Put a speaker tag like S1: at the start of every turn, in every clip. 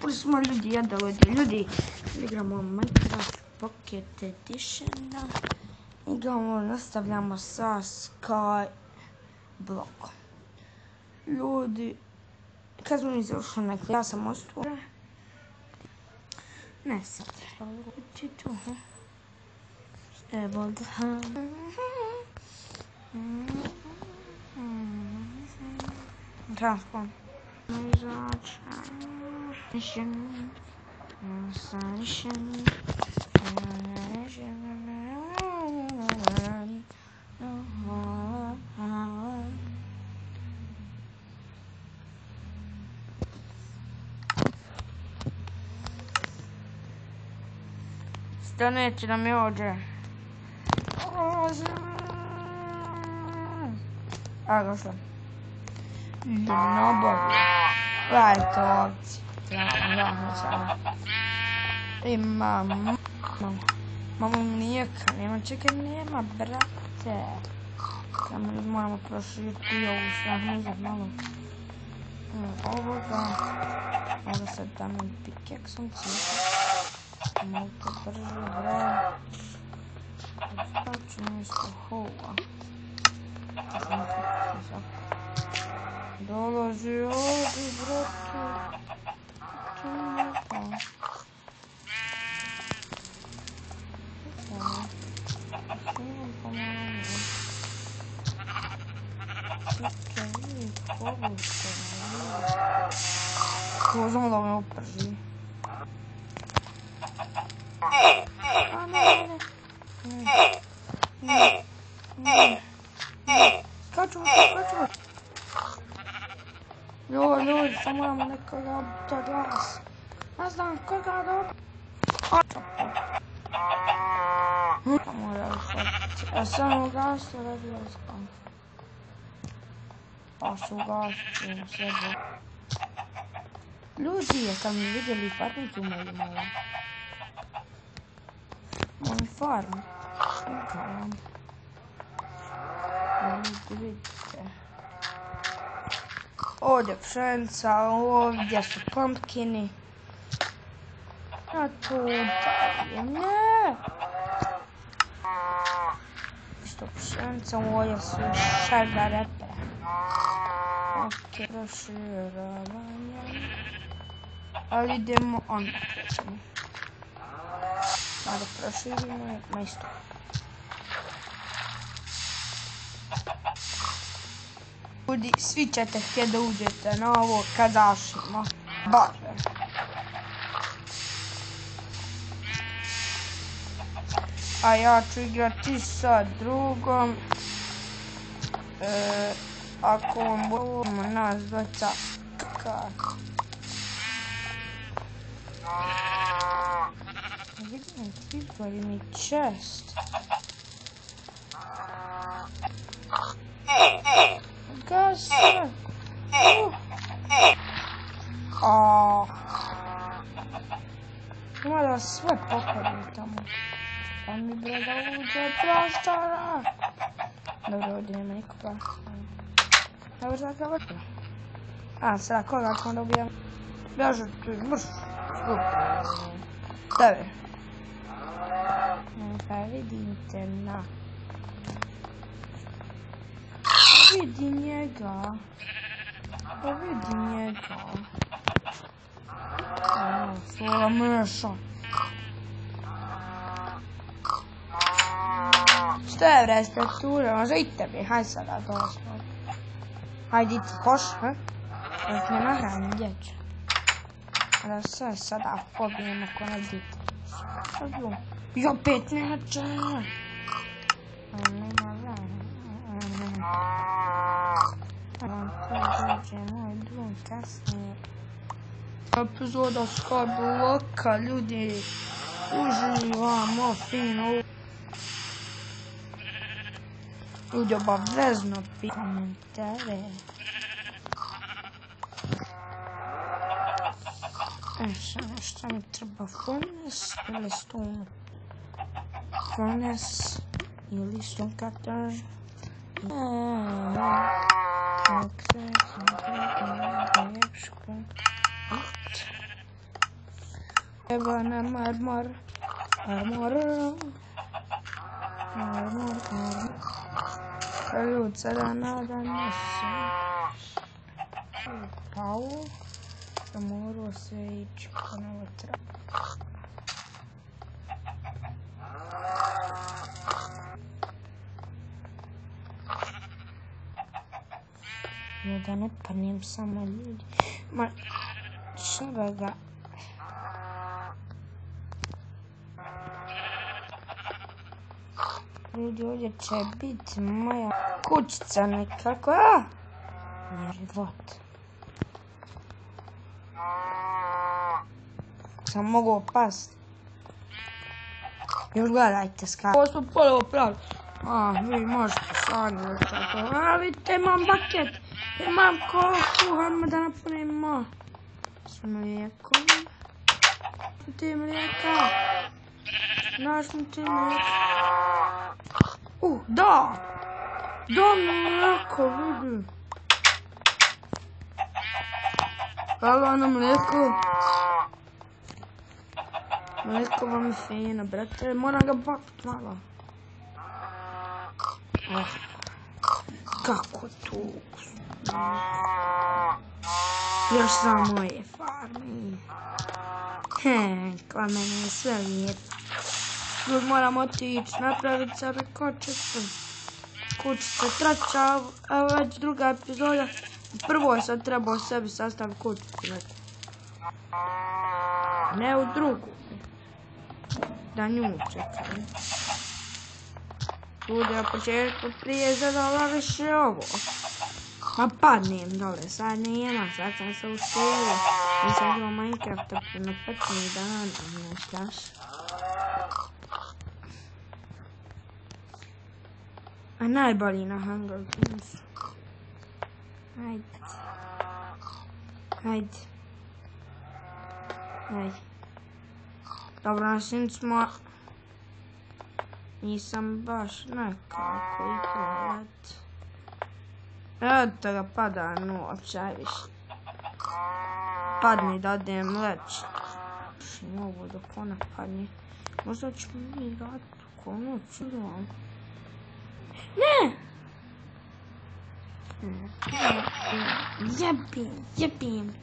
S1: Puli smo ljudi, ljudi. Igramo Minecraft Pocket Editiona. Nastavljamo sa Skyblokom. Ljudi, kad smo mi završili nekako, ja sam ostao. Ne sad. Evo da. Transpon. Stanete na me ovdje. Evo što. Nobody. Gledajte ovdje. Imam. Mamo mlijeka. Čekaj, nema, brate. Samo moramo proširiti ovu stranu malo. Ovoga. Ovo sad dam pikeksom cijeći. Malo to brže, bre. Sad ću nešto hova. Dolazi ovdje, brate. Možemo da me uprži. Skaču. Ljudi, samo moramo nekoga da glas. Ne znam koga da... Moraju shvatiti. Ja sam ugasio da bi spam. Pa su ugasili sebe. Ljudi, jesam mi vidjeli farmicu moju malo? Moju farm. Šukavam. Vidite. Ovdje pšenica, ovdje su pumpkini. A tu dalje, ne! Što pšenica, ovdje su šargarepe. Ok, proširavanje. Ali idemo onda krećemo. Malo proširimo na isto. Ljudi, svi ćete htjeti da uđete na ovo kad završimo. Bože. A ja ću igrati sa drugom. Ako vam budemo nas dvojica. Kako? Vidim, izvori mi chest. Gasa. Ima da sve popadne tamo. Pa mi bre da uđe prostora. Dobro, ovdje nema niko prostora. Evo što kako vrlo. A, sada koga ako onda ubijem. Bježi tu, mrš. Tebe. Pa vidite na. Vidi njega. Pa vidi njega. Svoja meša. Što je bre struktura? Može i tebi, hajde sada došlo. Hajde ti hoš, ha? Da te nahranim dječa. Da sve sada pobijemo ko ne biti. I opet nema čega. Nema vrana. To dođe moj drug kasnije. Epizoda Skybloka, ljudi. Uživamo fino. Ljudi, obavezno komentare. Šta mi treba? Furnace ili stone? Furnace ili stone cutter? Treba nam marmor. Marmor. Ljud, sada nadam se. Pao. Da morao sve ići ponovo treba. Da ne panim samo ljudi. Ma, šta ga... Ljudi, ovdje će biti moja kućica nekako. Život. Sam mogu pasti. Još gledajte skak. Ovo smo ponovo pravili. Vi možete sanjati tako. Vidite, imam baket. Imam kuhamo da napunimo. S mlijekom. Ti mlijeka. Daš mi ti mlijeka. Da! Da mlijeko, vidi. Hvala na mlijeko. Mlijeko vam je fino, brate. Moram ga bakut malo. Kako tu? Još samo moje farmi. Kod meni je sve lijepo. Ljudi, moramo otići, napraviti sebi kućicu. Kućica treća, evo već druga epizoda. Prvo je sad trebao sebi sastaviti kućicu. Ne u drugu. Da nju čekam. Ljudi, na početku prije zadala više ovo. Pa padnem dole, sad nema, sad sam se uštelio. Nisam imao Minecrafta prema 15 dana, neštaš. A najbolji na Hunger Games. Ajde. Ajde. Ajde. Dobro, našim smo... Nisam baš nekako igrat. Eto ga pada noć, aj više. Padni da odem leći. Mogu dok ona padne. Možda ćemo mi igrati ko noć igram. Ne! Jebim.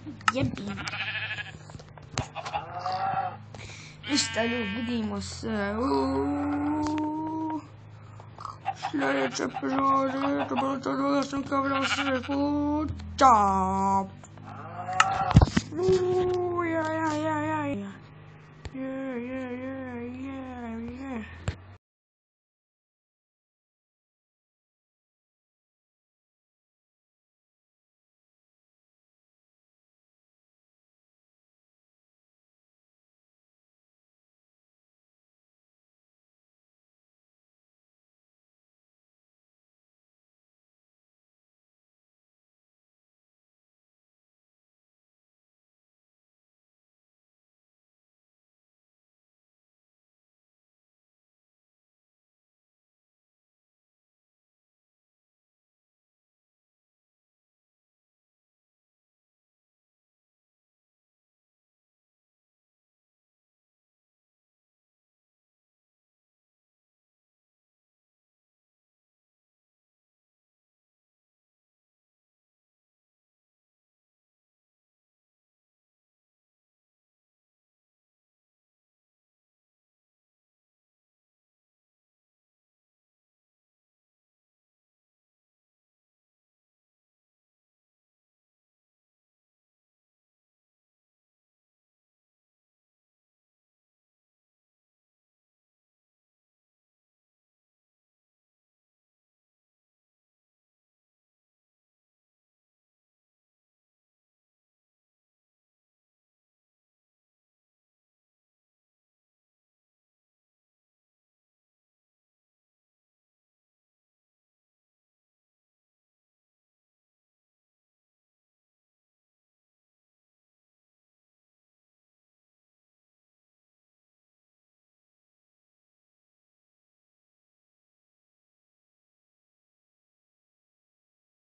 S1: Ništa, ljudi, vidimo se u sljedeće epizode. To bilo to, da sam kao vrlo sve. Ćao!